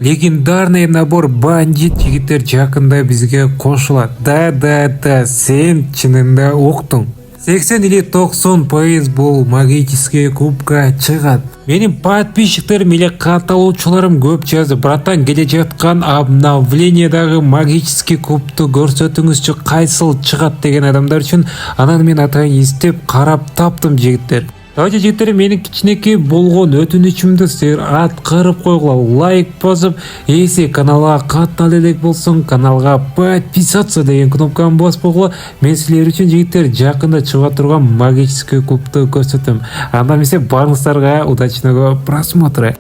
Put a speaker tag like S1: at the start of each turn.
S1: Легендарный набор бандит жигиттер жакында бизге кошулат. Да, сен чынында уктуң. 80 или 90% бул магический кубка чыгат. Менин подписчиктерим или катталуучуларым көп жазды. Братан, келе жаткан обновлениедагы магический кубту көрсөтүңүзчү, кайсыл чыгат деген адамдар үчүн. Анан мен атайын издеп карап таптым жигиттер. Давайте жигиттер, менин кичинекей болгон өтүнүчүмдү силер аткарып койгула, лайк басып, если каналга каттала элек болсоң, каналга подписаться деген кнопканы басып койгула. Мен силер үчүн жигиттер жакында чыга турган магический кубту көрсөтөм. Анда эмесе барыңыздарга удачного просмотра.